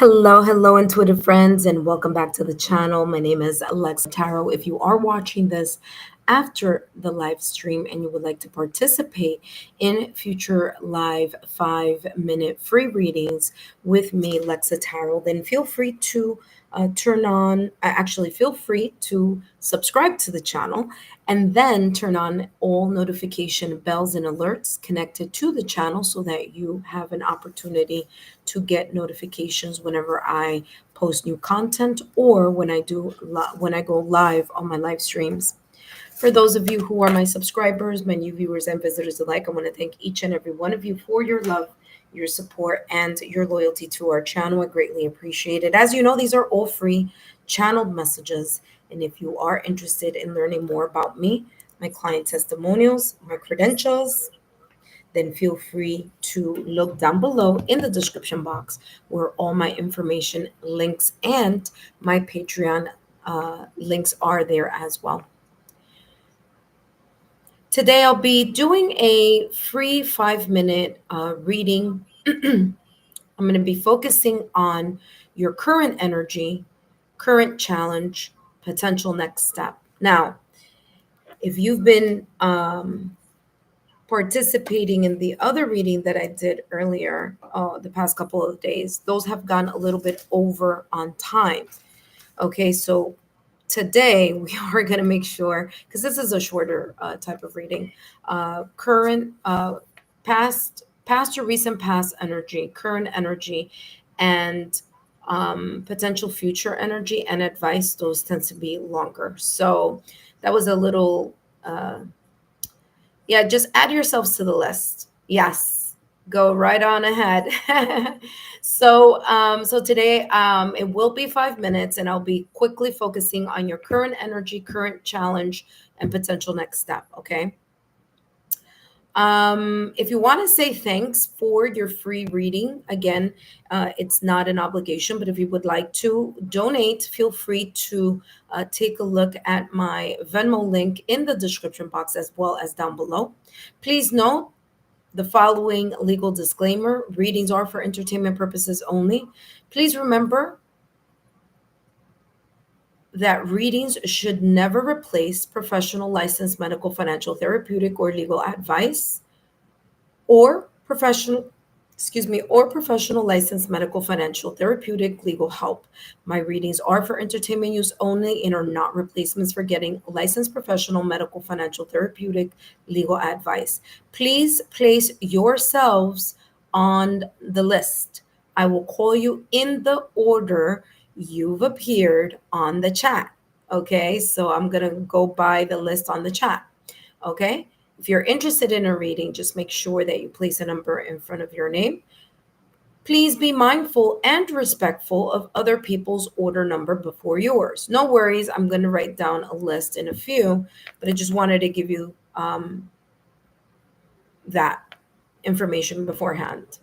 Hello, intuitive friends, and welcome back to the channel. My name is Alexa Tarot. If you are watching this after the live stream and you would like to participate in future live 5-minute free readings with me, Lexa Tarot, then feel free to feel free to subscribe to the channel and then turn on all notification bells and alerts connected to the channel so that you have an opportunity to get notifications whenever I post new content or when I go live on my live streams. For those of you who are my subscribers, my new viewers and visitors alike, I want to thank each and every one of you for your love, your support, and your loyalty to our channel. I greatly appreciate it. As you know, these are all free channeled messages. And if you are interested in learning more about me, my client testimonials, my credentials, then feel free to look down below in the description box where all my information links and my Patreon links are there as well. Today, I'll be doing a free 5-minute reading. I'm going to be focusing on your current energy, current challenge, potential next step. Now, if you've been participating in the other reading that I did earlier, the past couple of days, those have gone a little bit over on time. Okay, so today we are going to make sure, because this is a shorter type of reading, current, past or recent past energy, current energy, and potential future energy and advice. Those tend to be longer. So that was a little, yeah, just add yourselves to the list. Yes, go right on ahead. So today it will be 5 minutes, and I'll be quickly focusing on your current energy, current challenge, and potential next step. Okay. If you want to say thanks for your free reading, again, it's not an obligation, but if you would like to donate, feel free to take a look at my Venmo link in the description box as well as down below. Please note the following legal disclaimer: readings are for entertainment purposes only. Please remember that readings should never replace professional licensed medical, financial, therapeutic, or legal advice or professional licensed medical, financial, therapeutic, legal help. My readings are for entertainment use only and are not replacements for getting licensed professional medical, financial, therapeutic, legal advice. Please place yourselves on the list. I will call you in the order you've appeared on the chat. Okay, so I'm going to go by the list on the chat. Okay. If you're interested in a reading, just make sure that you place a number in front of your name. Please be mindful and respectful of other people's order number before yours. No worries. I'm going to write down a list in a few, but I just wanted to give you that information beforehand.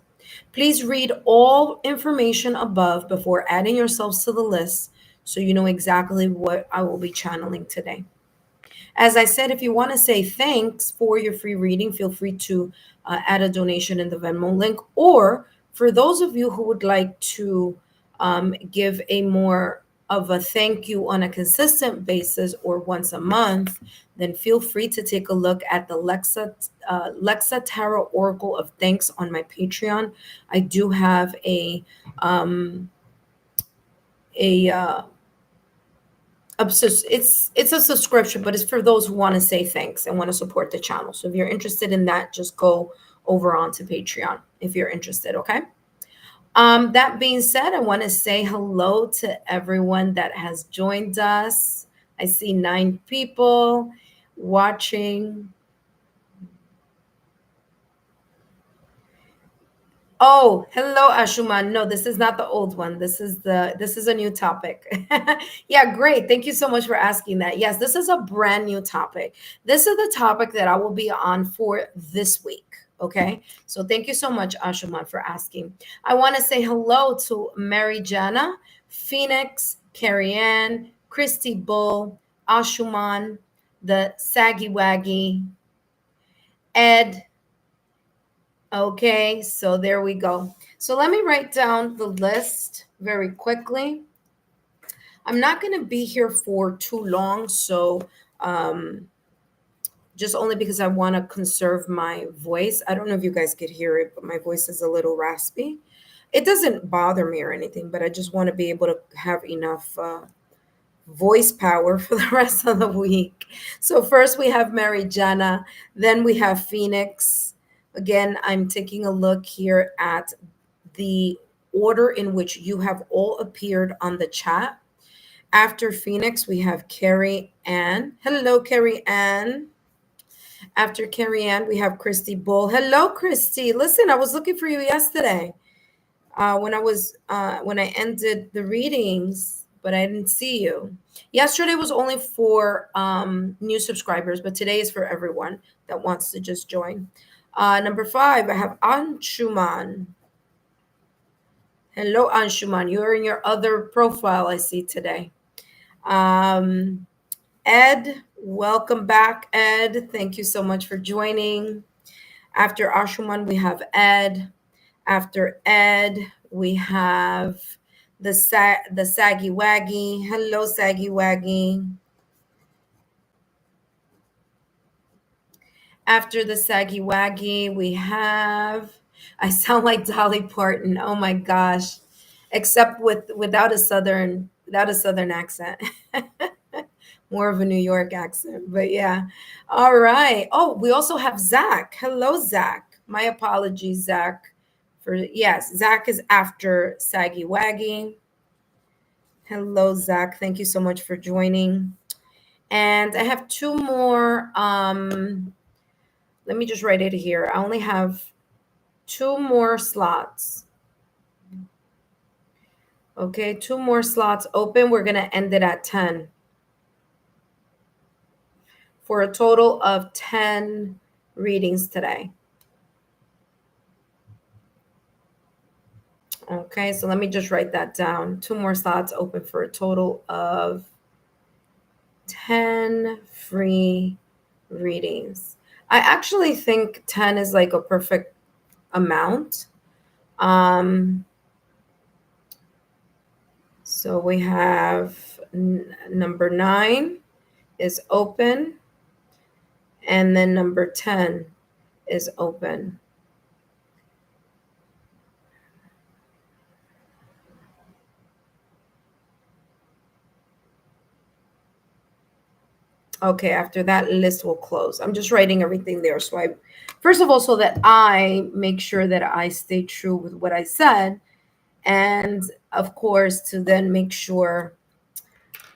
Please read all information above before adding yourselves to the list so you know exactly what I will be channeling today. As I said, if you want to say thanks for your free reading, feel free to add a donation in the Venmo link. Or for those of you who would like to give a more of a thank you on a consistent basis or once a month, then feel free to take a look at the Lexa Tarot Oracle of Thanks on my Patreon. I do have a it's a subscription, but it's for those who want to say thanks and want to support the channel. So if you're interested in that, just go over onto Patreon if you're interested. Okay. That being said, I want to say hello to everyone that has joined us. I see 9 people watching. Oh, hello, Ashuman. No, this is not the old one. This is a new topic. Yeah, great. Thank you so much for asking that. Yes, this is a brand new topic. This is the topic that I will be on for this week. Okay. So thank you so much, Ashuman, for asking. I want to say hello to Mary Jana, Phoenix, Carrie Ann, Christy Bull, Ashuman, the Saggy Waggy, Ed. Okay, so there we go. So let me write down the list very quickly. I'm not going to be here for too long, so um, just only because I want to conserve my voice. I don't know if you guys could hear it, but my voice is a little raspy. It doesn't bother me or anything, but I just want to be able to have enough voice power for the rest of the week. So first we have Mary Jana, then we have Phoenix. Again, I'm taking a look here at the order in which you have all appeared on the chat. After Phoenix, we have Carrie Ann. Hello, Carrie Ann. After Carrie Ann, we have Christy Bull. Hello, Christy. Listen, I was looking for you yesterday when I ended the readings, but I didn't see you. Yesterday was only for new subscribers, but today is for everyone that wants to just join. Number 5, I have Anshuman. Hello, Anshuman. You're in your other profile I see today. Um, Ed, welcome back, Ed. Thank you so much for joining. After Anshuman, we have Ed. After Ed, we have the Saggy Waggy. Hello, Saggy Waggy. After the Saggy Waggy, we have. I sound like Dolly Parton. Oh my gosh, except without a southern accent. More of a New York accent, but yeah. All right. Oh, we also have Zach. Hello, Zach. My apologies, Zach. For yes, Zach is after Saggy Waggy. Hello, Zach. Thank you so much for joining. And I have two more. Let me just write it here. I only have two more slots. Okay, two more slots open. We're going to end it at 10 for a total of 10 readings today. Okay, so let me just write that down. Two more slots open for a total of 10 free readings. I actually think 10 is like a perfect amount. So we have number 9 is open, and then number 10 is open. Okay, after that list will close. I'm just writing everything there. So first of all, so that I make sure that I stay true with what I said. And of course, to then make sure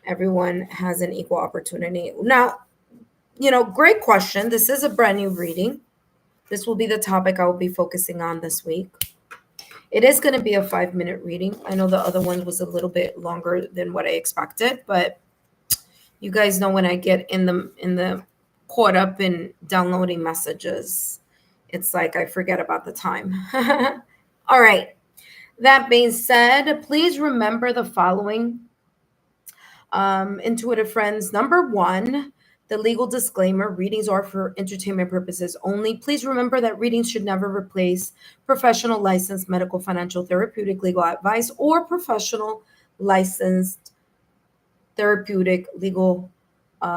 everyone has an equal opportunity. Now, great question. This is a brand new reading. This will be the topic I will be focusing on this week. It is going to be a 5-minute reading. I know the other one was a little bit longer than what I expected, but you guys know when I get in the caught up in downloading messages, it's like I forget about the time. All right. That being said, please remember the following. Intuitive friends, number 1, the legal disclaimer: readings are for entertainment purposes only. Please remember that readings should never replace professional licensed medical, financial, therapeutic, legal advice, or professional licensed therapeutic legal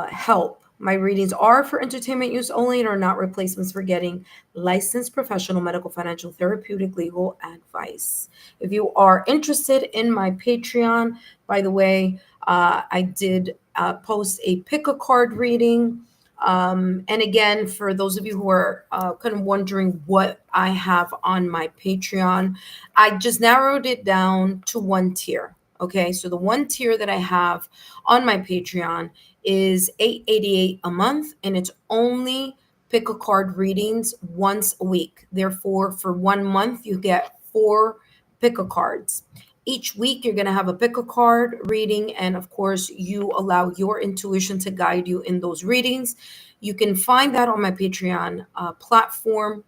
help. My readings are for entertainment use only and are not replacements for getting licensed professional medical, financial, therapeutic, legal advice. If you are interested in my Patreon, by the way, I did post a pick a card reading. And again, for those of you who are kind of wondering what I have on my Patreon, I just narrowed it down to one tier. Okay, so the one tier that I have on my Patreon is $8.88 a month, and it's only pick a card readings once a week. Therefore, for 1 month, you get 4 pick a cards. Each week, you're going to have a pick a card reading, and of course, you allow your intuition to guide you in those readings. You can find that on my Patreon platform.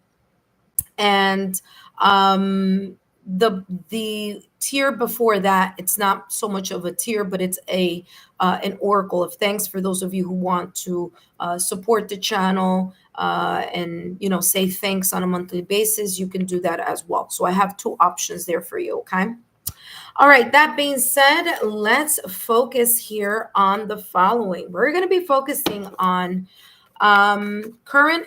And the tier before that, it's not so much of a tier, but it's an oracle of thanks for those of you who want to support the channel and say thanks on a monthly basis. You can do that as well. So I have 2 options there for you. Okay. All right, that being said, let's focus here on the following. We're going to be focusing on current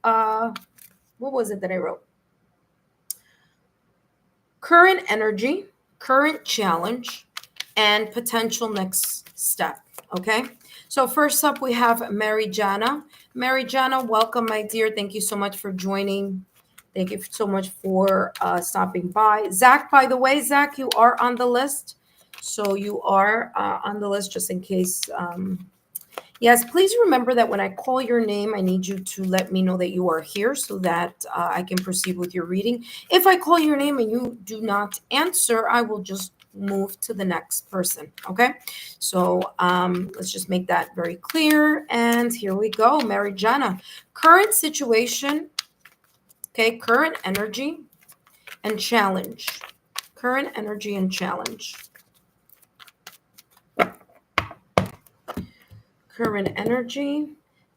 what was it that I wrote? Current energy, current challenge, and potential next step. Okay. So first up, we have Mary Jana. Mary Jana, welcome, my dear. Thank you so much for joining. Thank you so much for stopping by. Zach, by the way, Zach, you are on the list. So you are on the list just in case. Yes, please remember that when I call your name, I need you to let me know that you are here so that I can proceed with your reading. If I call your name and you do not answer, I will just move to the next person. Okay, so let's just make that very clear. And here we go, Mary Jana. Current situation, okay, current energy and challenge. Current energy and challenge. Current energy.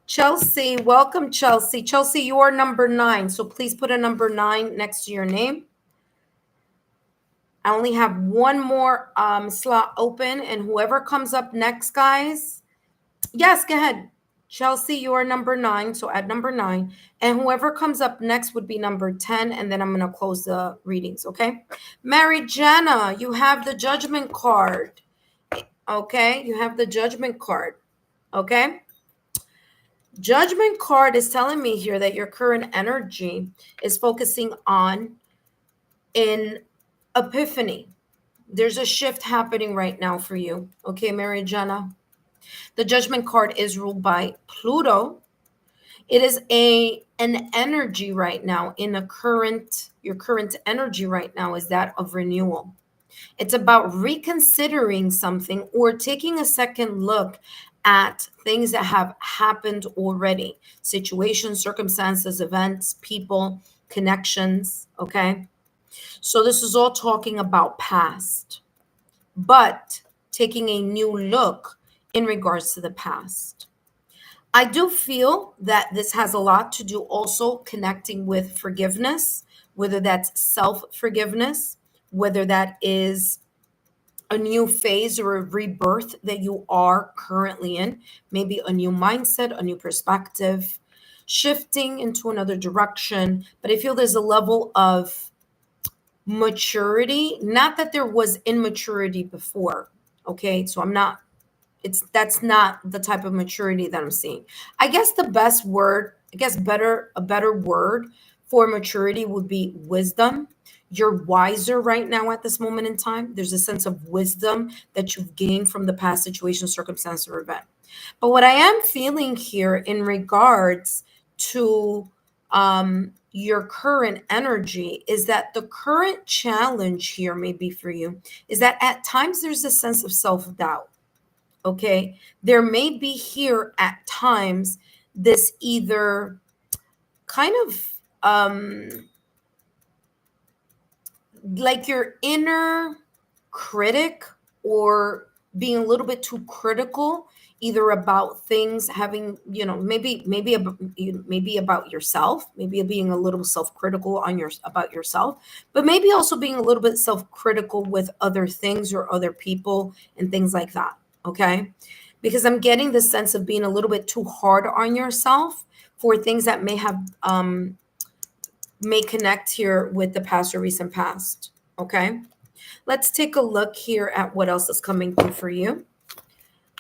Chelsea, welcome, Chelsea. Chelsea, you are number 9, so please put a number 9 next to your name. I only have one more slot open, and whoever comes up next, guys. Yes, go ahead. Chelsea, you are number 9, so add number 9. And whoever comes up next would be number 10, and then I'm going to close the readings, okay? Mary Jana, you have the judgment card, okay? You have the judgment card, okay? Judgment card is telling me here that your current energy is focusing on in epiphany. There's a shift happening right now for you. Okay, Mary Jana. The judgment card is ruled by Pluto. It is an energy right now in your current energy right now is that of renewal. It's about reconsidering something or taking a second look at things that have happened already, situations, circumstances, events, people, connections. Okay. So this is all talking about past, but taking a new look in regards to the past. I do feel that this has a lot to do also connecting with forgiveness, whether that's self forgiveness, whether that is a new phase or a rebirth that you are currently in, maybe a new mindset, a new perspective, shifting into another direction. But I feel there's a level of maturity, not that there was immaturity before. Okay. So that's not the type of maturity that I'm seeing. I guess the best word, a better word for maturity would be wisdom. You're wiser right now at this moment in time. There's a sense of wisdom that you've gained from the past situation, circumstance, or event. But what I am feeling here in regards to your current energy is that the current challenge here, maybe for you, is that at times there's a sense of self doubt. Okay. There may be here at times this either kind of like your inner critic or being a little bit too critical either about things having maybe about yourself, maybe being a little self-critical about yourself, but maybe also being a little bit self-critical with other things or other people and things like that. Okay, because I'm getting the sense of being a little bit too hard on yourself for things that may connect here with the past or recent past. Okay, let's take a look here at what else is coming through for you.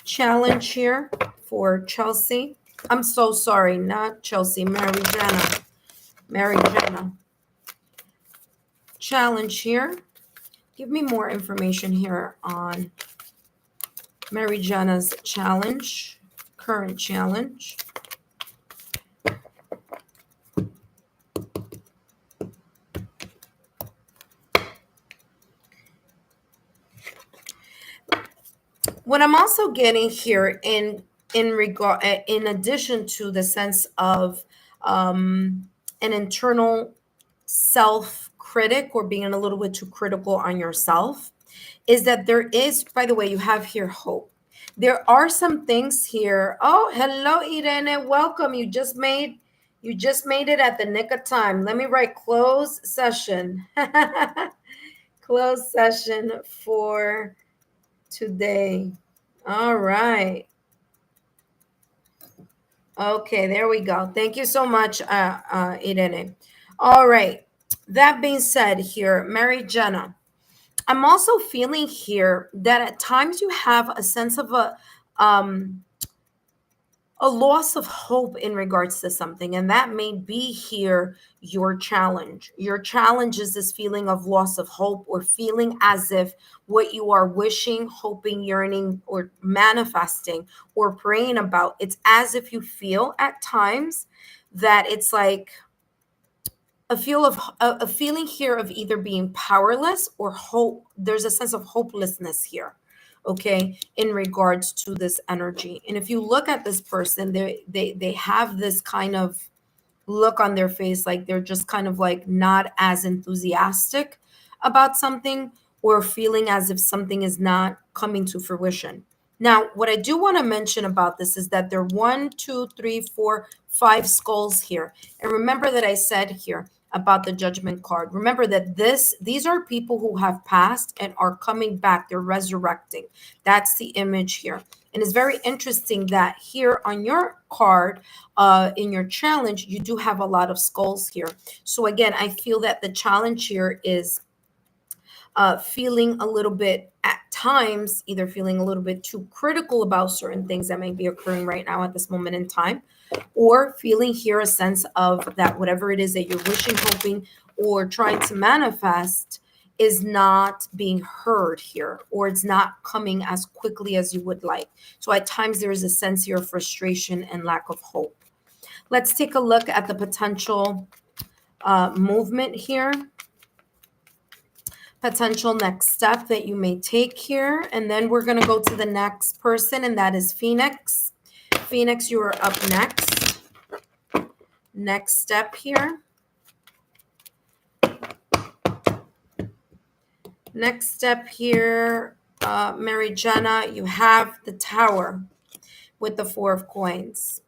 Challenge here for Chelsea. I'm so sorry, not Chelsea, Mary Jana. Mary Jana. Challenge here. Give me more information here on Mary Jana's challenge, current challenge. What I'm also getting here in addition to the sense of an internal self critic or being a little bit too critical on yourself, is that there is, by the way, you have here hope. There are some things here. Oh, hello, Irene. Welcome. You just made it at the nick of time. Let me write close session. Close session for today. All right. Okay, there we go. Thank you so much, Irene. All right. That being said, here, Mary Jenna, I'm also feeling here that at times you have a sense of um, a loss of hope in regards to something, and that may be here your challenge. Your challenge is this feeling of loss of hope, or feeling as if what you are wishing, hoping, yearning, or manifesting or praying about, it's as if you feel at times that it's like a feeling here of either being powerless or hope. There's a sense of hopelessness here, okay, in regards to this energy. And if you look at this person, they have this kind of look on their face, like they're just kind of like not as enthusiastic about something, or feeling as if something is not coming to fruition. Now, what I do want to mention about this is that there are 1, 2, 3, 4, 5 skulls here. And remember that I said here about the judgment card. Remember that these are people who have passed and are coming back. They're resurrecting. That's the image here. And it's very interesting that here on your card, in your challenge, you do have a lot of skulls here. So again, I feel that the challenge here is feeling a little bit at times, either feeling a little bit too critical about certain things that may be occurring right now at this moment in time, or feeling here a sense of that whatever it is that you're wishing, hoping, or trying to manifest is not being heard here, or it's not coming as quickly as you would like. So at times there is a sense here of frustration and lack of hope. Let's take a look at the potential movement here, potential next step that you may take here. And then we're going to go to the next person, and that is Phoenix. Phoenix, you are up next. Next step here. Next step here, Mary Jenna, you have the Tower with the 4 of Coins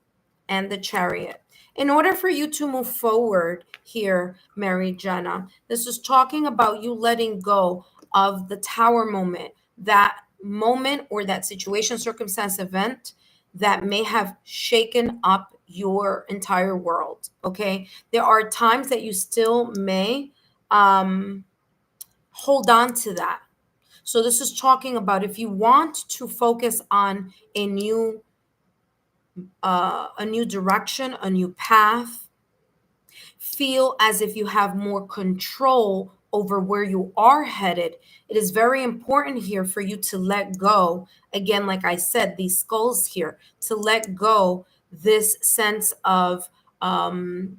and the Chariot. In order for you to move forward here, Mary Jenna, this is talking about you letting go of the Tower moment, that moment or that situation, circumstance, event that may have shaken up your entire world. Okay. There are times that you still may hold on to that. So this is talking about if you want to focus on a new direction, a new path, feel as if you have more control over where you are headed. It is very important here for you to let go. Again, like I said, these skulls here, to let go this sense of the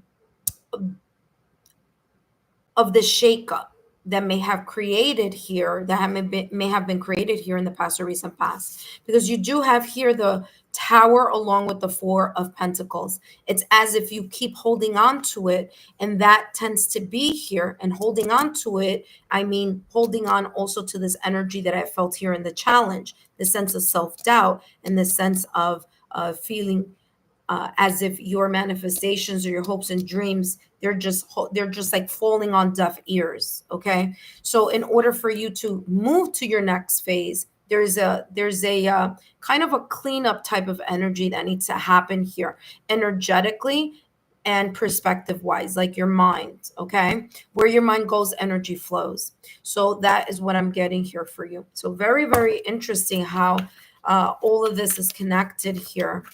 shakeup that may have created here, that may have been created here in the past or recent past. Because you do have here the Tower along with the 4 of Pentacles. It's as if you keep holding on to it, and that tends to be here. And holding on to it, I mean holding on also to this energy that I felt here in the challenge, the sense of self-doubt and the sense of feeling as if your manifestations or your hopes and dreams, they're just like falling on deaf ears. Okay, so in order for you to move to your next phase, there's a kind of a cleanup type of energy that needs to happen here, energetically and perspective wise, like your mind. Okay, where your mind goes, energy flows. So that is what I'm getting here for you. So very, very interesting how all of this is connected here,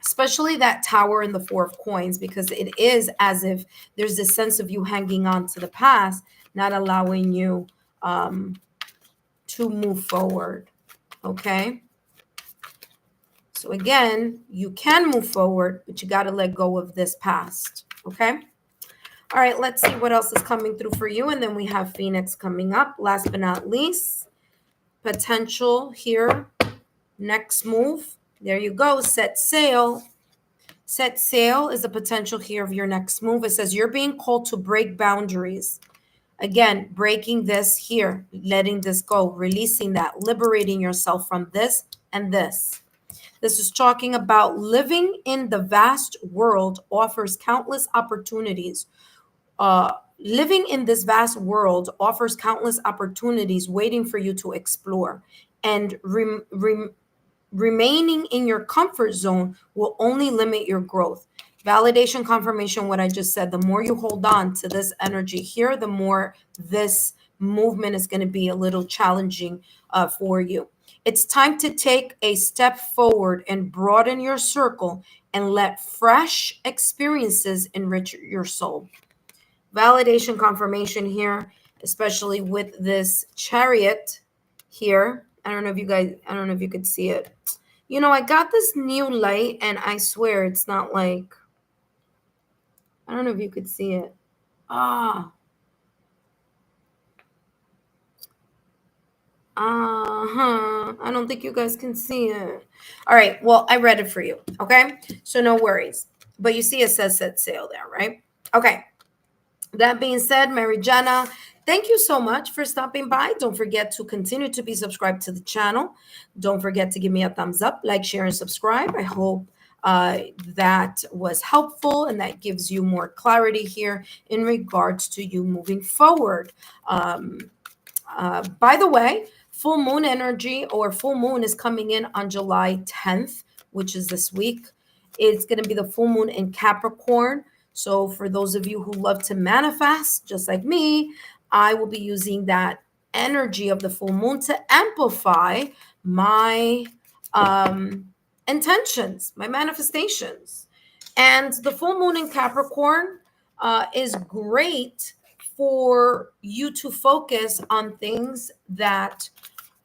especially that Tower and the 4 of Coins, because it is as if there's this sense of you hanging on to the past, not allowing you to move forward. Okay. So again, you can move forward, but you got to let go of this past. Okay. All right. Let's see what else is coming through for you. And then we have Phoenix coming up. Last but not least, potential here. Next move. There you go. Set sail. Set sail is a potential here of your next move. It says you're being called to break boundaries. Again, breaking this here, letting this go, releasing that, liberating yourself from this and this. This is talking about living in the vast world offers countless opportunities living in this vast world offers countless opportunities waiting for you to explore, and remaining in your comfort zone will only limit your growth. Validation, confirmation, what I just said, the more you hold on to this energy here, the more this movement is going to be a little challenging for you. It's time to take a step forward and broaden your circle and let fresh experiences enrich your soul. Validation, confirmation here, especially with this chariot here. I don't know if you guys, I don't know if you could see it. You know, I got this new light and I swear it's not like, I don't know if you could see it. Ah, I don't think you guys can see it. All right. Well, I read it for you. Okay. So no worries. But you see it says set sail there, right? Okay. That being said, Mary Jenna, thank you so much for stopping by. Don't forget to continue to be subscribed to the channel. Don't forget to give me a thumbs up, like, share, and subscribe. I hope that was helpful and that gives you more clarity here in regards to you moving forward. By the way, full moon energy or full moon is coming in on July 10th, which is this week. It's going to be the full moon in Capricorn. So, for those of you who love to manifest, just like me, I will be using that energy of the full moon to amplify my intentions, my manifestations. And the full moon in Capricorn is great for you to focus on things that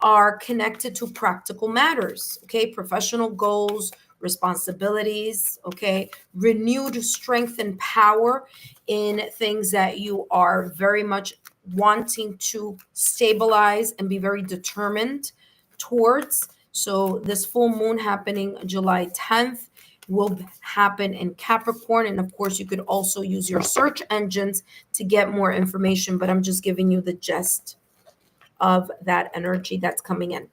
are connected to practical matters, okay? Professional goals, responsibilities, okay? Renewed strength and power in things that you are very much wanting to stabilize and be very determined towards. So, this full moon happening July 10th will happen in Capricorn. And of course, you could also use your search engines to get more information, but I'm just giving you the gist of that energy that's coming in.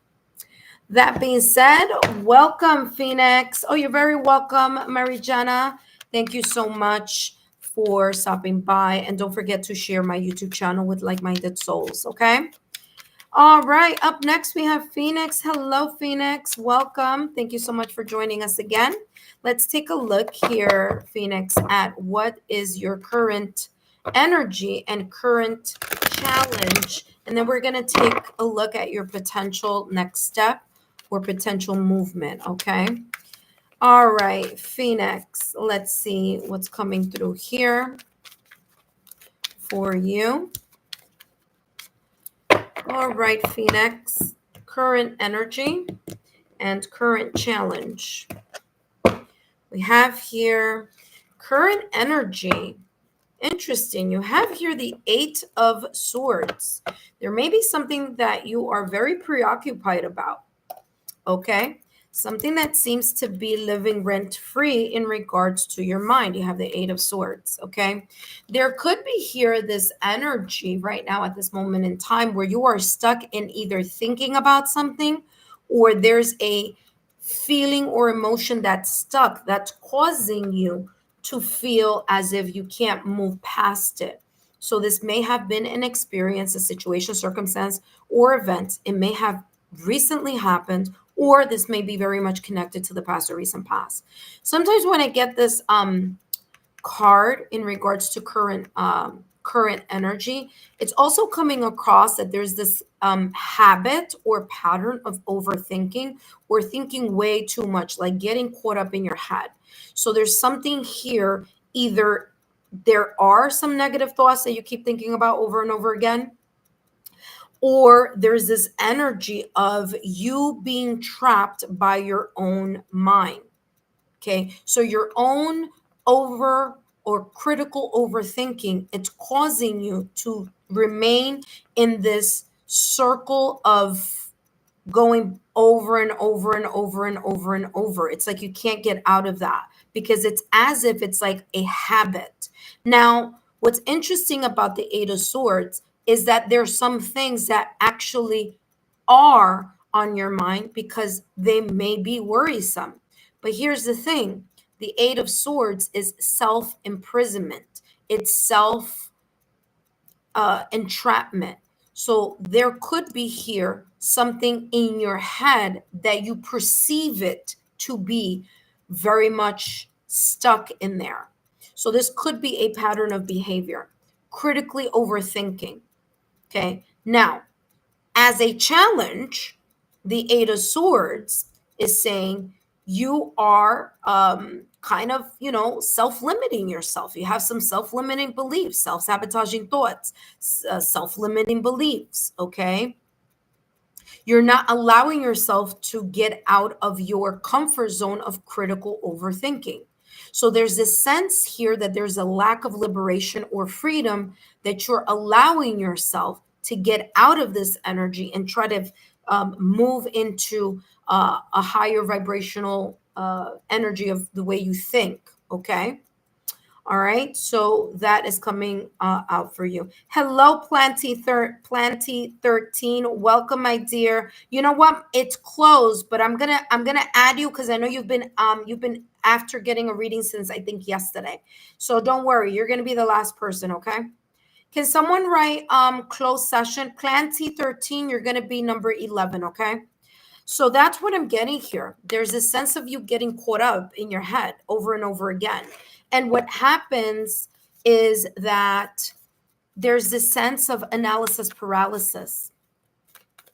That being said, welcome, Phoenix. Oh, you're very welcome, Mary Jenna. Thank you so much for stopping by. And don't forget to share my YouTube channel with like-minded souls, okay? All right, up next we have Phoenix. Hello, Phoenix. Welcome. Thank you so much for joining us again. Let's take a look here, Phoenix, at what is your current energy and current challenge. And then we're going to take a look at your potential next step or potential movement, okay? All right, Phoenix. Let's see what's coming through here for you. All right, Phoenix, current energy and current challenge. We have here current energy. Interesting. You have here the 8 of Swords. There may be something that you are very preoccupied about, okay? Something that seems to be living rent-free in regards to your mind. You have the 8 of Swords, okay? There could be here this energy right now at this moment in time where you are stuck in either thinking about something or there's a feeling or emotion that's stuck that's causing you to feel as if you can't move past it. So this may have been an experience, a situation, circumstance, or event. It may have recently happened, or this may be very much connected to the past or recent past. Sometimes when I get this card in regards to current energy, it's also coming across that there's this habit or pattern of overthinking or thinking way too much, like getting caught up in your head. So there's something here, either there are some negative thoughts that you keep thinking about over and over again, or there's this energy of you being trapped by your own mind. Okay, so your own over or critical overthinking, it's causing you to remain in this circle of going over and over and over and over and over. It's like you can't get out of that because it's as if it's like a habit. Now, what's interesting about the 8 of Swords is that there's some things that actually are on your mind because they may be worrisome. But here's the thing, the 8 of Swords is self imprisonment, it's self entrapment. So there could be here something in your head that you perceive it to be very much stuck in there. So this could be a pattern of behavior, critically overthinking. Okay. Now, as a challenge, the Eight of Swords is saying you are kind of, self-limiting yourself. You have some self-limiting beliefs, self-sabotaging thoughts, self-limiting beliefs, okay? You're not allowing yourself to get out of your comfort zone of critical overthinking. So there's this sense here that there's a lack of liberation or freedom, that you're allowing yourself to get out of this energy and try to move into a higher vibrational energy of the way you think. Okay. All right, so that is coming out for you. Hello, Planty 13. Welcome, my dear. You know what? It's closed, but I'm gonna add you because I know you've been after getting a reading since I think yesterday. So don't worry, you're gonna be the last person, okay? Can someone write closed session? Planty 13, you're gonna be number 11, okay? So that's what I'm getting here. There's a sense of you getting caught up in your head over and over again. And what happens is that there's this sense of analysis paralysis.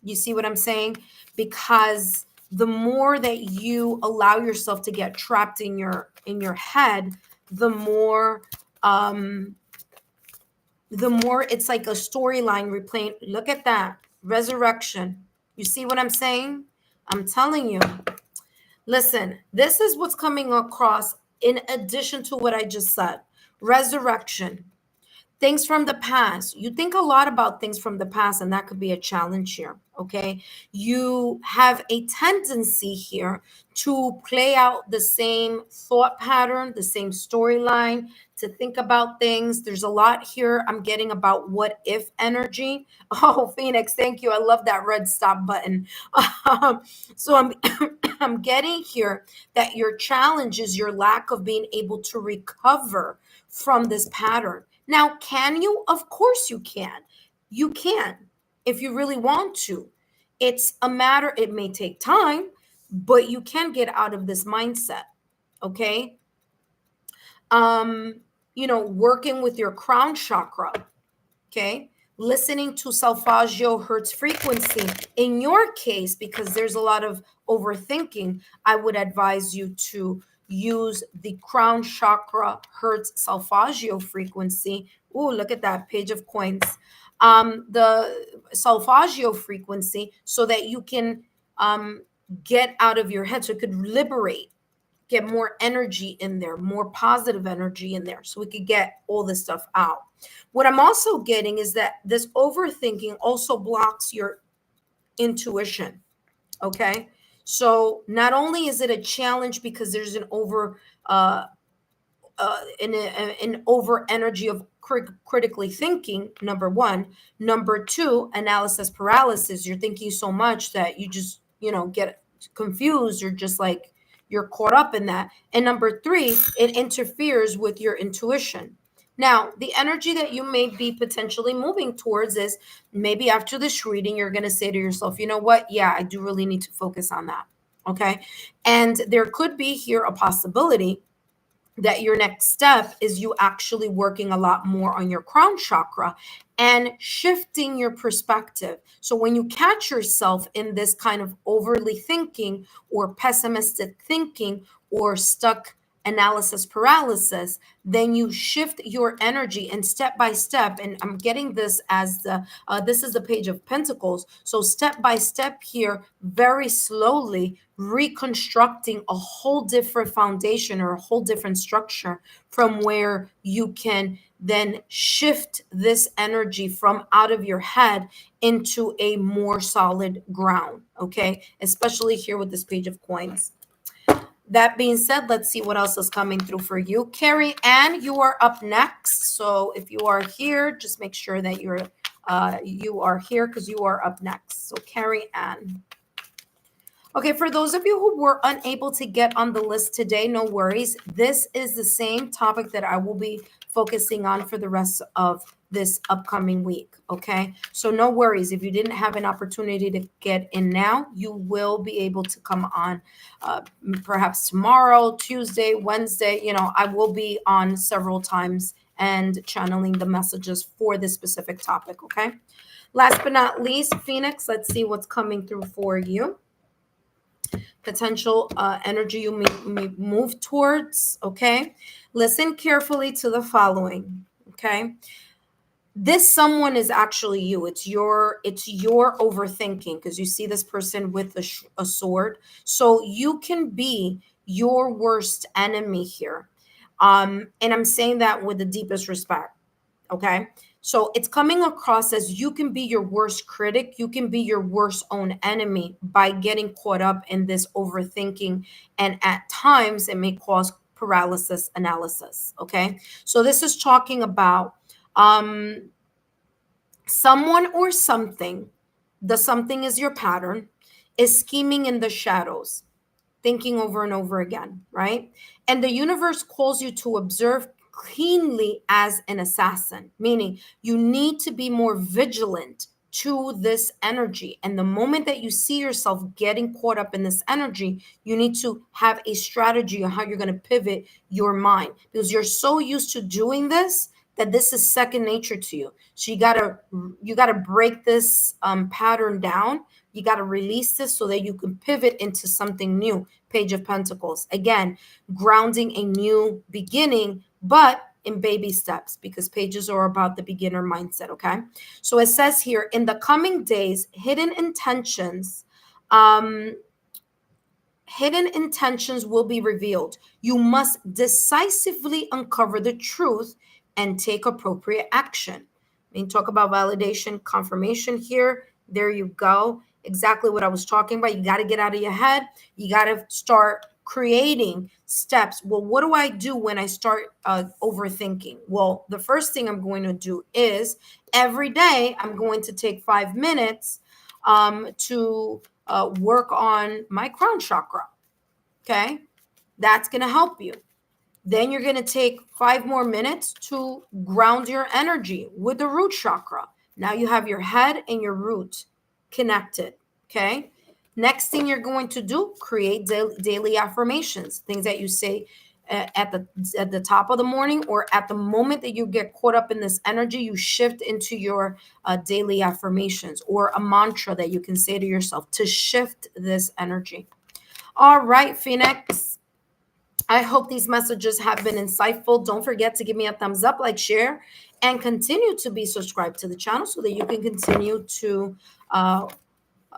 You see what I'm saying? Because the more that you allow yourself to get trapped in your head, the more it's like a storyline replaying. Look at that. Resurrection. You see what I'm saying? I'm telling you. Listen, this is what's coming across in addition to what I just said. Resurrection. Things from the past. You think a lot about things from the past, and that could be a challenge here. Okay. You have a tendency here to play out the same thought pattern, the same storyline, to think about things. There's a lot here I'm getting about what if energy. Oh, Phoenix, thank you. I love that red stop button. So I'm I'm getting here that your challenge is your lack of being able to recover from this pattern. Now, can you? Of course you can. You can if you really want to. It's a matter, it may take time, but you can get out of this mindset. Okay. Working with your crown chakra. Okay. Listening to solfeggio hertz frequency. In your case, because there's a lot of overthinking, I would advise you to use the crown chakra hertz solfeggio frequency. Oh, look at that page of coins. The solfeggio frequency, so that you can get out of your head, so it could liberate, get more energy in there, more positive energy in there, so we could get all this stuff out. What I'm also getting is that this overthinking also blocks your intuition. Okay. So not only is it a challenge because there's an over energy of critically thinking, number one. Number two, analysis paralysis. You're thinking so much that you just, get confused, or just like you're caught up in that. And number three, it interferes with your intuition. Now, the energy that you may be potentially moving towards is maybe after this reading, you're going to say to yourself, you know what? Yeah, I do really need to focus on that. Okay. And there could be here a possibility that your next step is you actually working a lot more on your crown chakra and shifting your perspective. So when you catch yourself in this kind of overly thinking or pessimistic thinking or stuck analysis paralysis, then you shift your energy, and step by step, and I'm getting this as this is the page of pentacles. So step by step here, very slowly reconstructing a whole different foundation or a whole different structure, from where you can then shift this energy from out of your head into a more solid ground. Okay, especially here with this page of coins. That being said, let's see what else is coming through for you. Carrie Ann, you are up next. So if you are here, just make sure that you are here, because you are up next. So Carrie Ann. Okay, for those of you who were unable to get on the list today, no worries. This is the same topic that I will be focusing on for the rest of this upcoming week. Okay, so no worries if you didn't have an opportunity to get in now. You will be able to come on perhaps tomorrow, Tuesday, Wednesday. I will be on several times and channeling the messages for this specific topic. Okay, last but not least, Phoenix, let's see what's coming through for you. Potential energy you may move towards. Okay, listen carefully to the following. Okay, this someone is actually you. It's your overthinking, because you see this person with a sword, so you can be your worst enemy here. And I'm saying that with the deepest respect. Okay, so it's coming across as you can be your worst critic, you can be your worst own enemy by getting caught up in this overthinking, and at times it may cause paralysis analysis. Okay, so this is talking about um someone or something. The something is your pattern, is scheming in the shadows, thinking over and over again, right? And the universe calls you to observe keenly as an assassin, meaning you need to be more vigilant to this energy. And the moment that you see yourself getting caught up in this energy, you need to have a strategy on how you're going to pivot your mind, because you're so used to doing this that this is second nature to you. So you gotta break this pattern down. You got to release this so that you can pivot into something new. Page of Pentacles. Again, grounding a new beginning, but in baby steps, because pages are about the beginner mindset. Okay. So it says here, in the coming days, um, hidden intentions will be revealed. You must decisively uncover the truth and take appropriate action. I mean, talk about validation, confirmation here. There you go. Exactly what I was talking about. You got to get out of your head. You got to start creating steps. Well, what do I do when I start overthinking? Well, the first thing I'm going to do is every day I'm going to take 5 minutes to work on my crown chakra. Okay, that's going to help you. Then you're going to take 5 more minutes to ground your energy with the root chakra. Now you have your head and your root connected. Okay, next thing you're going to do, create daily affirmations, things that you say at the top of the morning, or at the moment that you get caught up in this energy, you shift into your daily affirmations, or a mantra that you can say to yourself to shift this energy. All right, Phoenix, I hope these messages have been insightful. Don't forget to give me a thumbs up, like, share, and continue to be subscribed to the channel so that you can continue to uh,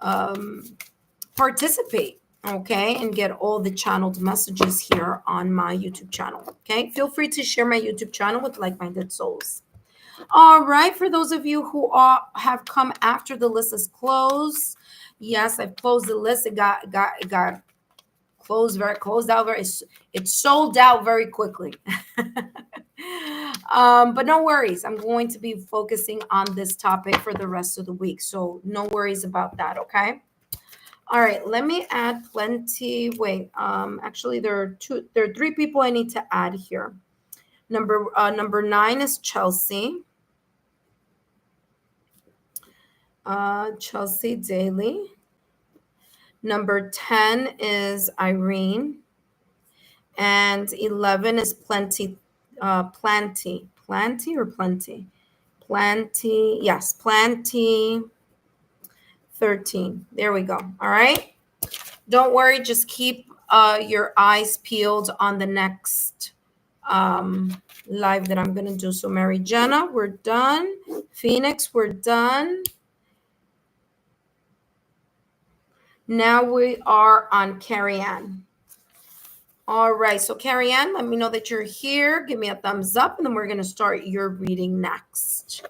um, participate, okay, and get all the channeled messages here on my YouTube channel. Okay, feel free to share my YouTube channel with like-minded souls. All right, for those of you who have come after the list is closed, yes, I've closed the list. It got closed out very, it sold out very quickly. But no worries, I'm going to be focusing on this topic for the rest of the week, so no worries about that. Okay, all right, let me add plenty. Wait, actually there are 3 people I need to add here. Number 9 is Chelsea. Chelsea Daly. Number 10 is Irene. And 11 is Plenty. Plenty or Plenty? Plenty. Yes, Plenty 13. There we go. All right. Don't worry. Just keep your eyes peeled on the next live that I'm going to do. So Mary Jenna, we're done. Phoenix, we're done. Now we are on Carrie Ann. All right, so Carrie Ann, let me know that you're here. Give me a thumbs up, and then we're going to start your reading next.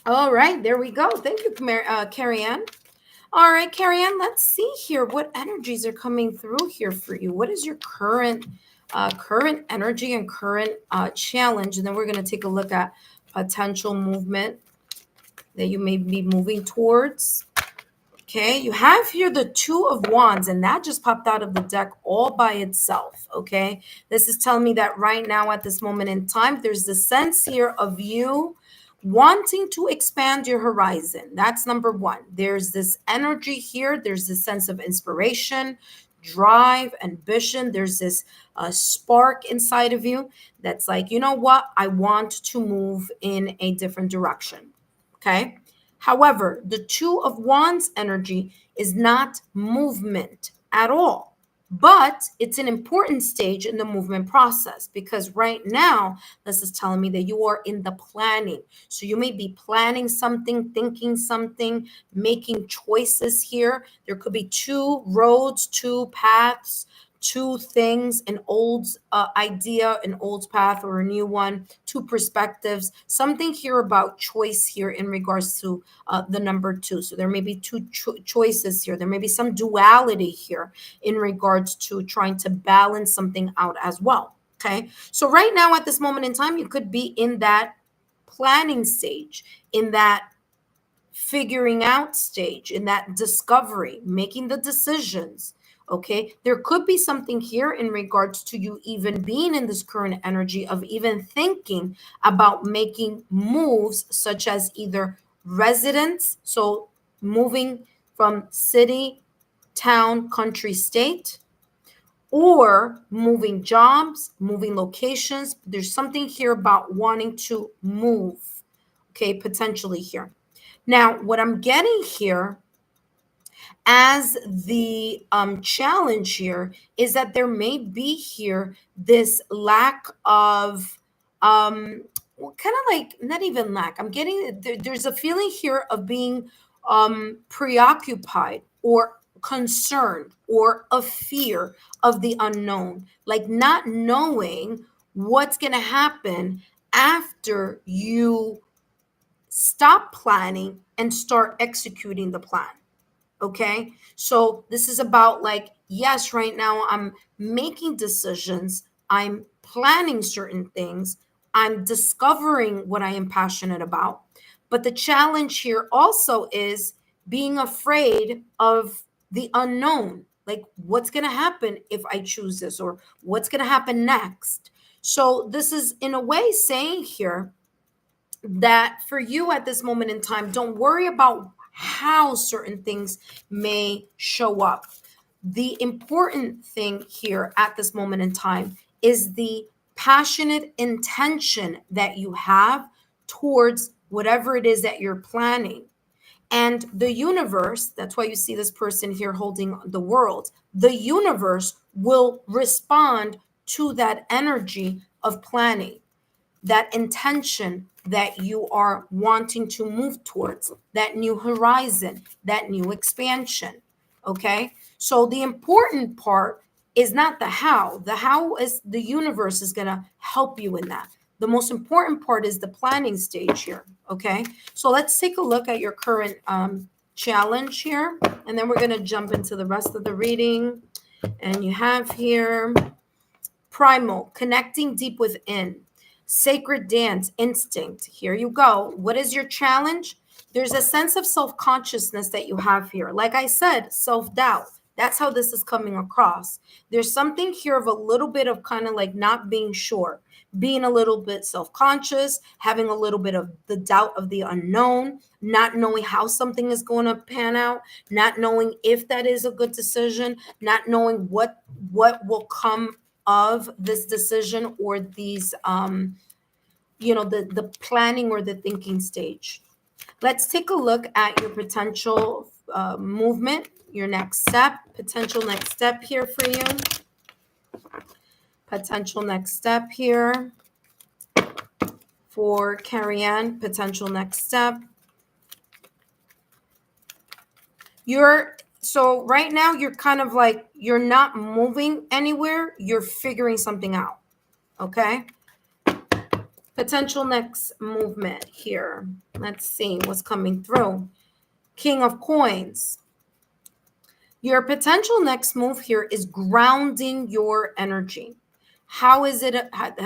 All right, there we go. Thank you, Carrie Ann. All right, Carrie Ann, let's see here. What energies are coming through here for you? What is your current energy and current challenge? And then we're going to take a look at potential movement that you may be moving towards. Okay, you have here the Two of Wands, and that just popped out of the deck all by itself. Okay, this is telling me that right now, at this moment in time, there's the sense here of you wanting to expand your horizon. That's number one. There's this energy here, there's this sense of inspiration, drive, ambition. There's this spark inside of you that's like, you know what, I want to move in a different direction. Okay. However, the Two of Wands energy is not movement at all, but it's an important stage in the movement process, because right now, this is telling me that you are in the planning. So you may be planning something, thinking something, making choices here. There could be two roads, two paths, two things, an old idea, an old path, or a new one, two perspectives, something here about choice here in regards to the number two. So there may be two choices here. There may be some duality here in regards to trying to balance something out as well. Okay. So right now, at this moment in time, you could be in that planning stage, in that figuring out stage, in that discovery, making the decisions. Okay, there could be something here in regards to you even being in this current energy of even thinking about making moves, such as either residence, so moving from city, town, country, state, or moving jobs, moving locations. There's something here about wanting to move, okay, potentially here. Now, what I'm getting here as the challenge here is that there may be here this lack of, well, kind of like, not even lack. I'm getting there's a feeling here of being preoccupied or concerned or a fear of the unknown, like not knowing what's going to happen after you stop planning and start executing the plan. Okay. So this is about like, yes, right now I'm making decisions, I'm planning certain things, I'm discovering what I am passionate about. But the challenge here also is being afraid of the unknown. Like, what's going to happen if I choose this, or what's going to happen next? So, this is in a way saying here that for you at this moment in time, don't worry about how certain things may show up. The important thing here at this moment in time is the passionate intention that you have towards whatever it is that you're planning. And the universe, that's why you see this person here holding the world, the universe will respond to that energy of planning, that intention that you are wanting to move towards, that new horizon, that new expansion. Okay. So the important part is not the how. The how is the universe is going to help you in that. The most important part is the planning stage here. Okay. So let's take a look at your current challenge here, and then we're going to jump into the rest of the reading. And you have here primal, connecting deep within. Sacred dance, instinct. Here you go. What is your challenge? There's a sense of self-consciousness that you have here. Like I said, self-doubt. That's how this is coming across. There's something here of a little bit of kind of like not being sure, being a little bit self-conscious, having a little bit of the doubt of the unknown, not knowing how something is going to pan out, not knowing if that is a good decision, not knowing what will come of this decision, or these the planning or the thinking stage. Let's take a look at your potential movement, your next step, potential next step here for you. Potential next step here for Carrie Ann. Potential next step. So right now you're kind of like, you're not moving anywhere, you're figuring something out. Okay. Potential next movement here. Let's see what's coming through. King of Coins. Your potential next move here is grounding your energy. How is it?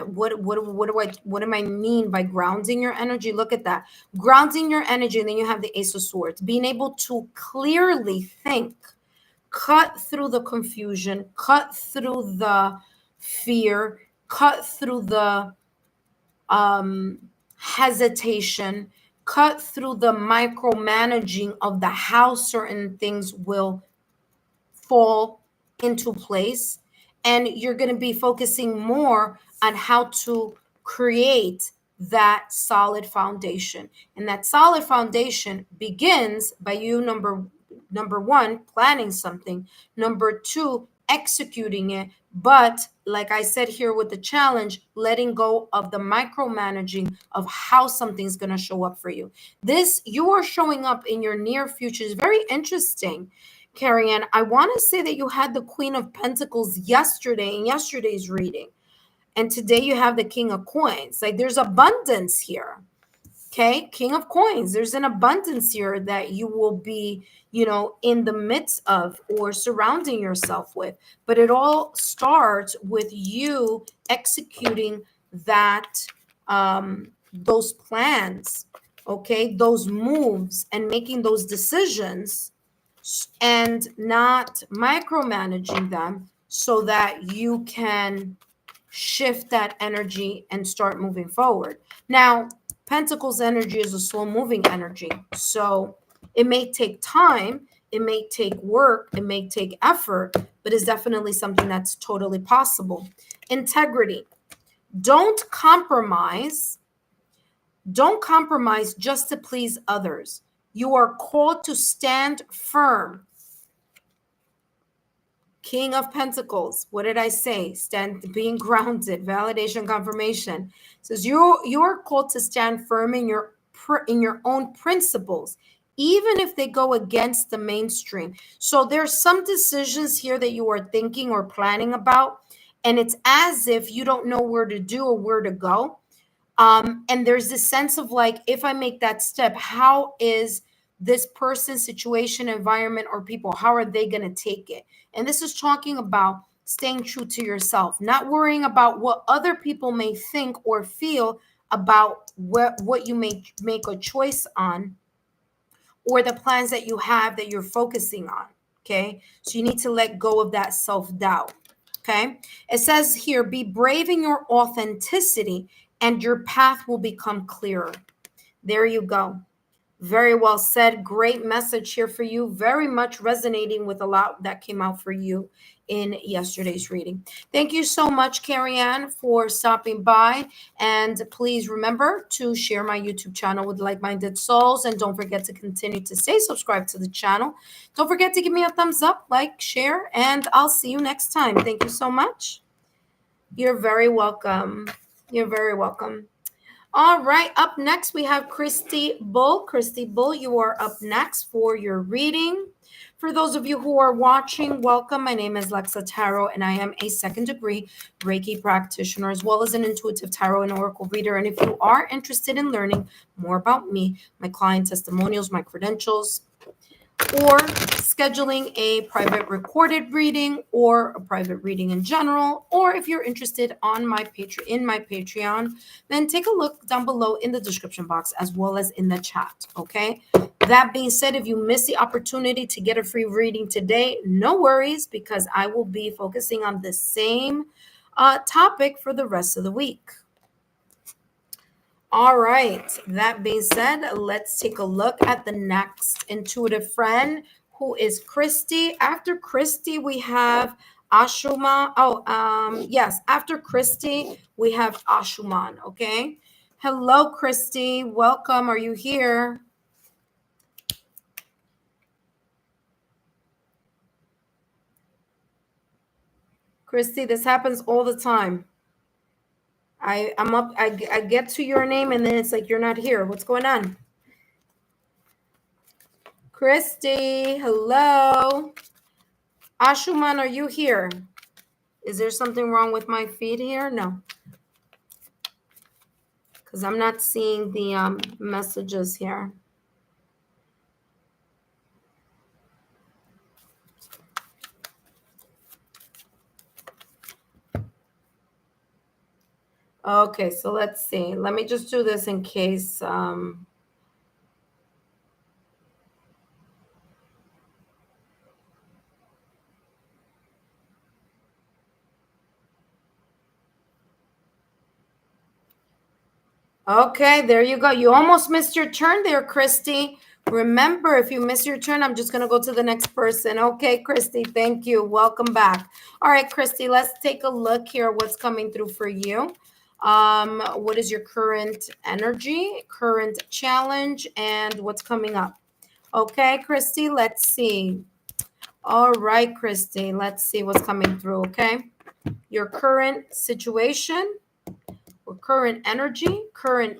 What do I mean by grounding your energy? Look at that, grounding your energy, and then you have the Ace of Swords, being able to clearly think, cut through the confusion, cut through the fear, cut through the um, hesitation, cut through the micromanaging of the how certain things will fall into place. And you're going to be focusing more on how to create that solid foundation. And that solid foundation begins by you, number one, planning something, number two, executing it. But like I said here with the challenge, letting go of the micromanaging of how something's going to show up for you. This, you are showing up in your near future, is very interesting. Carrie Ann, I want to say that you had the Queen of Pentacles yesterday in yesterday's reading. And today you have the King of Coins. Like, there's abundance here. Okay, King of Coins. There's an abundance here that you will be, in the midst of or surrounding yourself with. But it all starts with you executing that, those plans, okay, those moves, and making those decisions, and not micromanaging them, so that you can shift that energy and start moving forward. Now, Pentacles energy is a slow moving energy. So it may take time, it may take work, it may take effort, but it's definitely something that's totally possible. Integrity. Don't compromise. Don't compromise just to please others. You are called to stand firm. King of Pentacles. What did I say? Stand, being grounded, validation, confirmation. It says you're called to stand firm in your own principles, even if they go against the mainstream. So there's some decisions here that you are thinking or planning about, and it's as if you don't know where to do or where to go. And there's this sense of like, if I make that step, how is this person, situation, environment, or people, how are they going to take it? And this is talking about staying true to yourself, not worrying about what other people may think or feel about what you may make a choice on, or the plans that you have that you're focusing on. Okay. So you need to let go of that self-doubt. Okay. It says here, be brave in your authenticity and your path will become clearer. There you go. Very well said. Great message here for you. Very much resonating with a lot that came out for you in yesterday's reading. Thank you so much, Carrie Ann, for stopping by. And please remember to share my YouTube channel with like-minded souls. And don't forget to continue to stay subscribed to the channel. Don't forget to give me a thumbs up, like, share, and I'll see you next time. Thank you so much. You're very welcome. You're very welcome. All right, up next we have Christy Bull. Christy Bull, you are up next for your reading. For those of you who are watching, welcome. My name is Lexa Tarot, and I am a second-degree Reiki practitioner, as well as an intuitive tarot and oracle reader. And if you are interested in learning more about me, my client testimonials, my credentials, or scheduling a private recorded reading or a private reading in general, or if you're interested on my Patreon, then take a look down below in the description box as well as in the chat. Okay. That being said, if you miss the opportunity to get a free reading today, no worries, because I will be focusing on the same topic for the rest of the week. All right. That being said, let's take a look at the next intuitive friend, who is Christy. After Christy, we have Ashuma. Yes. After Christy, we have Ashuman. Okay. Hello, Christy. Welcome. Are you here? Christy, this happens all the time. I'm up. I get to your name and then it's like you're not here. What's going on? Christy, hello. Ashuman, are you here? Is there something wrong with my feed here? No. Because I'm not seeing the messages here. Okay, so let's see. Let me just do this in case. Okay, there you go. You almost missed your turn there, Christy. Remember, if you miss your turn, I'm just going to go to the next person. Okay, Christy, thank you. Welcome back. All right, Christy, let's take a look here what's coming through for you. What is your current energy, current challenge, and what's coming up? Okay, Christy, let's see. All right, Christy, let's see what's coming through, okay? Your current situation or current energy, current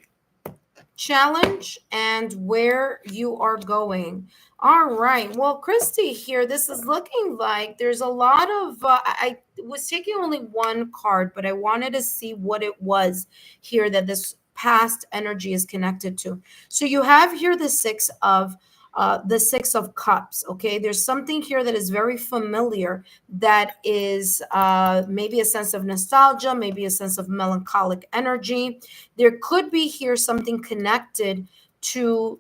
challenge, and where you are going. All right. Well, Christy here, this is looking like there's a lot of, I was taking only one card, but I wanted to see what it was here that this past energy is connected to. So you have here the six of cups. Okay. There's something here that is very familiar that is maybe a sense of nostalgia, maybe a sense of melancholic energy. There could be here something connected to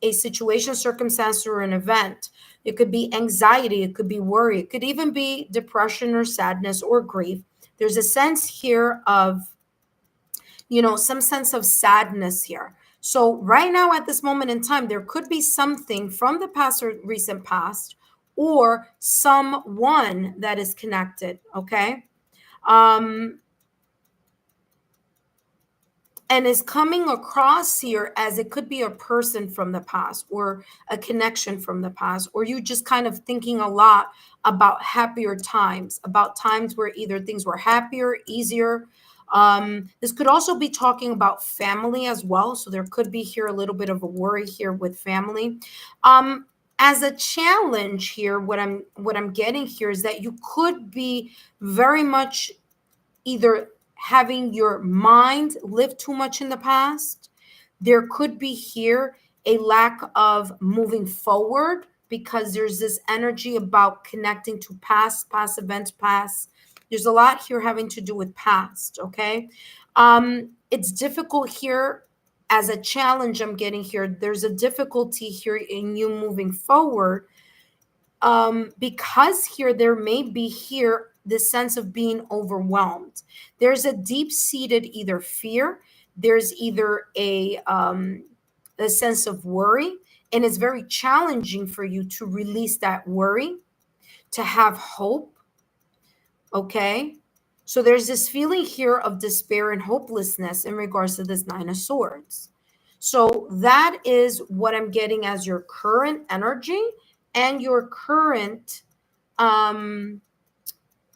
a situation, circumstance, or an event. It could be anxiety, it could be worry, it could even be depression or sadness or grief. There's a sense here of, some sense of sadness here. So, right now, at this moment in time, there could be something from the past or recent past, or someone that is connected. Okay. Um, and is coming across here as it could be a person from the past or a connection from the past, or you just kind of thinking a lot about happier times, about times where either things were happier, easier. This could also be talking about family as well. So there could be here a little bit of a worry here with family. As a challenge here, what I'm getting here is that you could be very much either having your mind live too much in the past. There could be here a lack of moving forward because there's this energy about connecting to past events, past. There's a lot here having to do with past, okay? It's difficult here as a challenge I'm getting here. There's a difficulty here in you moving forward because here there may be here the sense of being overwhelmed. There's a deep-seated either fear, there's either a sense of worry, and it's very challenging for you to release that worry, to have hope. Okay, so there's this feeling here of despair and hopelessness in regards to this Nine of Swords. So that is what I'm getting as your current energy and your current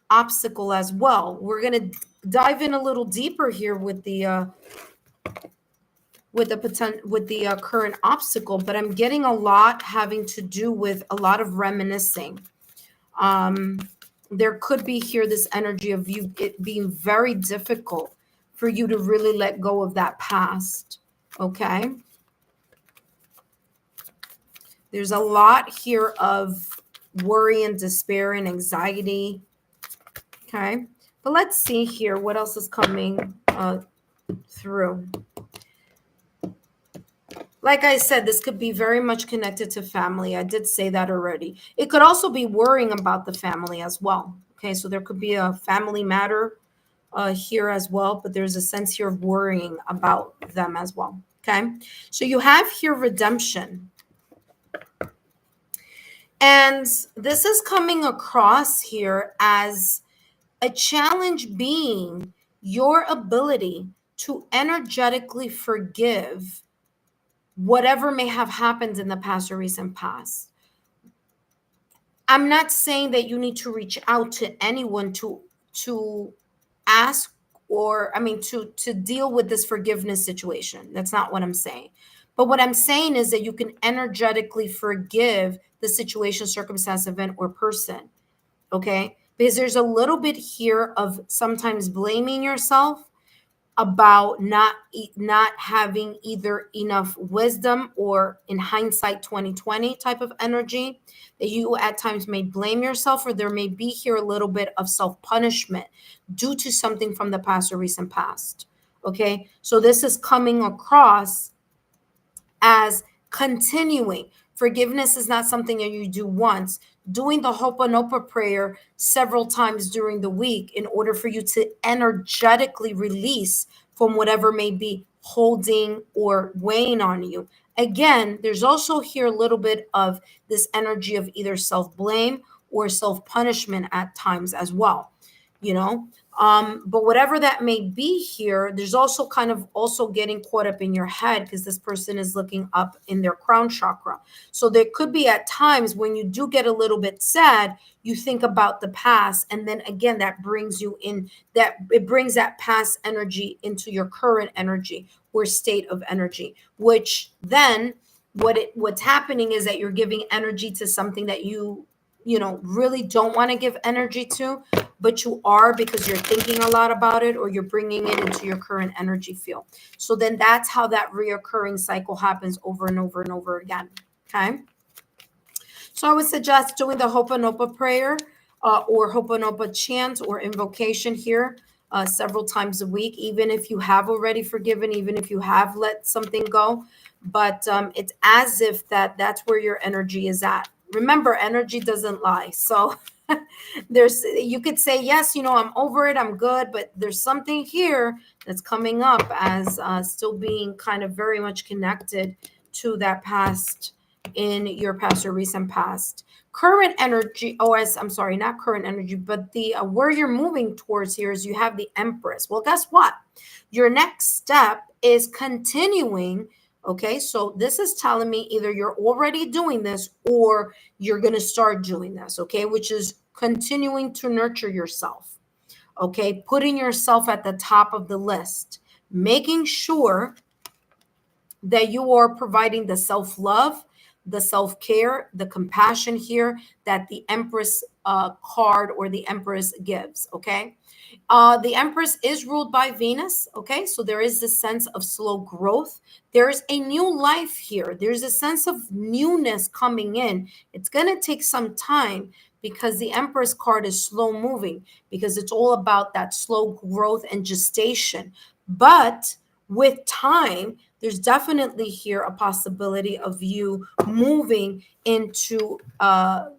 obstacle as well. We're going to dive in a little deeper here with the current obstacle, but I'm getting a lot having to do with a lot of reminiscing. There could be here this energy of you it being very difficult for you to really let go of that past. Okay. There's a lot here of worry and despair and anxiety. Okay. But let's see here what else is coming through. Like I said, this could be very much connected to family. I did say that already. It could also be worrying about the family as well. Okay, so there could be a family matter here as well, but there's a sense here of worrying about them as well. Okay, so you have here redemption. And this is coming across here as a challenge being your ability to energetically forgive whatever may have happened in the past or recent past. I'm not saying that you need to reach out to anyone to ask or to deal with this forgiveness situation. That's not what I'm saying. But what I'm saying is that you can energetically forgive the situation, circumstance, event, or person. Okay? Because there's a little bit here of sometimes blaming yourself about not having either enough wisdom, or in hindsight 2020 type of energy, that you at times may blame yourself, or there may be here a little bit of self-punishment due to something from the past or recent past. Okay, so this is coming across as continuing. Forgiveness is not something that you do once. Doing the Ho'oponopono prayer several times during the week in order for you to energetically release from whatever may be holding or weighing on you. Again, there's also here a little bit of this energy of either self-blame or self-punishment at times as well, you know. But whatever that may be here, there's also kind of also getting caught up in your head, because this person is looking up in their crown chakra. So there could be at times when you do get a little bit sad, you think about the past, and then again that brings you in, that it brings that past energy into your current energy or state of energy, which then what's happening is that you're giving energy to something that you know really don't want to give energy to, but you are, because you're thinking a lot about it, or you're bringing it into your current energy field. So then that's how that reoccurring cycle happens over and over and over again. Okay, so I would suggest doing the Ho'oponopono prayer, or Ho'oponopono chant or invocation here several times a week, even if you have already forgiven, even if you have let something go. But it's as if that's where your energy is at. Remember, energy doesn't lie. So you could say, yes, I'm over it, I'm good, but there's something here that's coming up as still being kind of very much connected to that past, in your past or recent past. Current energy, I'm sorry, not current energy, but the where you're moving towards here is you have the Empress. Well, guess what? Your next step is continuing. Okay, so this is telling me either you're already doing this or you're going to start doing this, okay, which is continuing to nurture yourself, okay, putting yourself at the top of the list, making sure that you are providing the self-love, the self-care, the compassion here that the Empress card or the Empress gives, okay? The Empress is ruled by Venus, okay? So there is this sense of slow growth. There's a new life here. There's a sense of newness coming in. It's going to take some time because the Empress card is slow moving, because it's all about that slow growth and gestation. But with time, there's definitely here a possibility of you moving into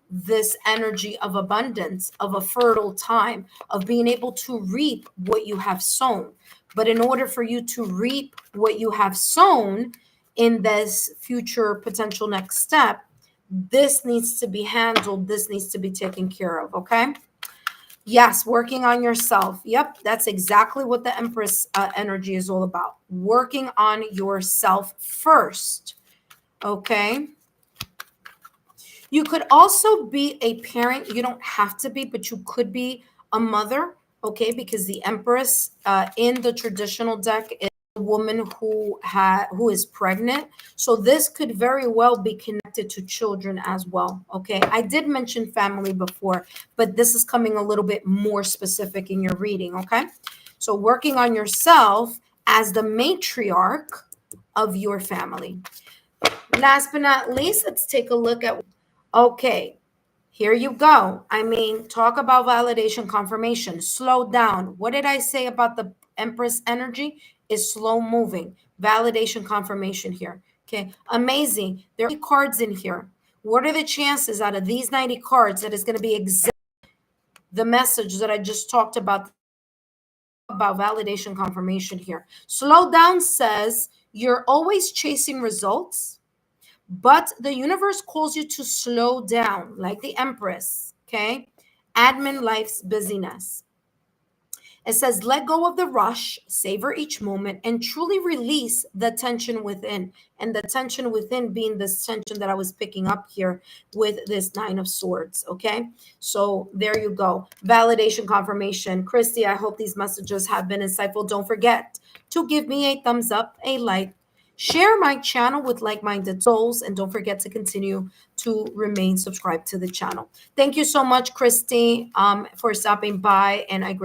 this energy of abundance, of a fertile time, of being able to reap what you have sown. But in order for you to reap what you have sown in this future potential next step, this needs to be handled. This needs to be taken care of. Okay. Yes, working on yourself. Yep, that's exactly what the Empress energy is all about. Working on yourself first. Okay. You could also be a parent. You don't have to be, but you could be a mother. Okay, because the Empress in the traditional deck is a woman who is pregnant. So this could very well be connected to children as well. Okay, I did mention family before, but this is coming a little bit more specific in your reading. Okay, so working on yourself as the matriarch of your family. Last but not least, let's take a look at, okay, here you go. I mean, talk about validation confirmation. Slow down. What did I say about the Empress energy? Is slow moving. Validation confirmation here. Okay, amazing. There are cards in here. What are the chances out of these 90 cards that is going to be exactly the message that I just talked about validation confirmation here? Slow down says you're always chasing results, but the universe calls you to slow down, like the Empress, okay? Admin life's busyness. It says, let go of the rush, savor each moment, and truly release the tension within. And the tension within being this tension that I was picking up here with this Nine of Swords, okay? So there you go. Validation confirmation. Christy, I hope these messages have been insightful. Don't forget to give me a thumbs up, a like, share my channel with like-minded souls, and don't forget to continue to remain subscribed to the channel. Thank you so much, Christy, for stopping by, and I greatly